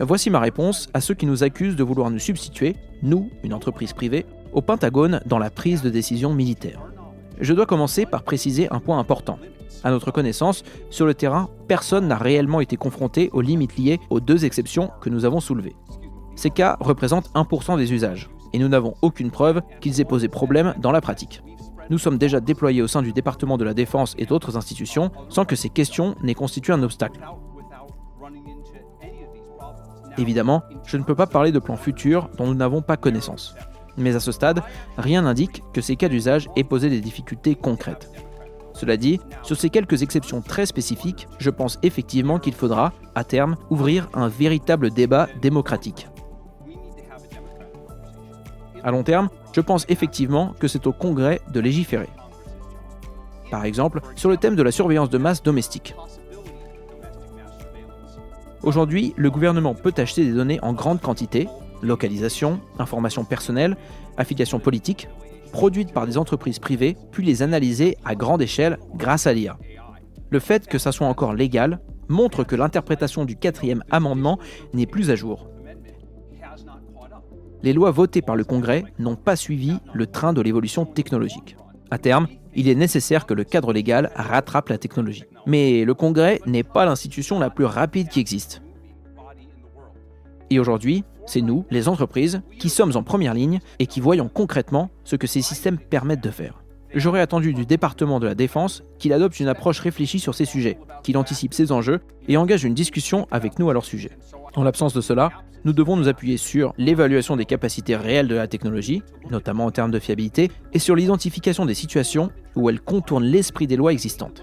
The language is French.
Voici ma réponse à ceux qui nous accusent de vouloir nous substituer, nous, une entreprise privée, au Pentagone dans la prise de décision militaire. Je dois commencer par préciser un point important. À notre connaissance, sur le terrain, personne n'a réellement été confronté aux limites liées aux 2 exceptions que nous avons soulevées. Ces cas représentent 1% des usages, et nous n'avons aucune preuve qu'ils aient posé problème dans la pratique. Nous sommes déjà déployés au sein du département de la Défense et d'autres institutions sans que ces questions n'aient constitué un obstacle. Évidemment, je ne peux pas parler de plans futurs dont nous n'avons pas connaissance. Mais à ce stade, rien n'indique que ces cas d'usage aient posé des difficultés concrètes. Cela dit, sur ces quelques exceptions très spécifiques, je pense effectivement qu'il faudra, à terme, ouvrir un véritable débat démocratique. À long terme, je pense effectivement que c'est au Congrès de légiférer. Par exemple, sur le thème de la surveillance de masse domestique. Aujourd'hui, le gouvernement peut acheter des données en grande quantité, localisation, informations personnelles, affiliations politiques, produites par des entreprises privées, puis les analyser à grande échelle grâce à l'IA. Le fait que ça soit encore légal montre que l'interprétation du 4e amendement n'est plus à jour. Les lois votées par le Congrès n'ont pas suivi le train de l'évolution technologique. À terme, il est nécessaire que le cadre légal rattrape la technologie. Mais le Congrès n'est pas l'institution la plus rapide qui existe. Et aujourd'hui, c'est nous, les entreprises, qui sommes en première ligne et qui voyons concrètement ce que ces systèmes permettent de faire. J'aurais attendu du département de la Défense qu'il adopte une approche réfléchie sur ces sujets, qu'il anticipe ces enjeux et engage une discussion avec nous à leur sujet. En l'absence de cela, nous devons nous appuyer sur l'évaluation des capacités réelles de la technologie, notamment en termes de fiabilité, et sur l'identification des situations où elle contourne l'esprit des lois existantes.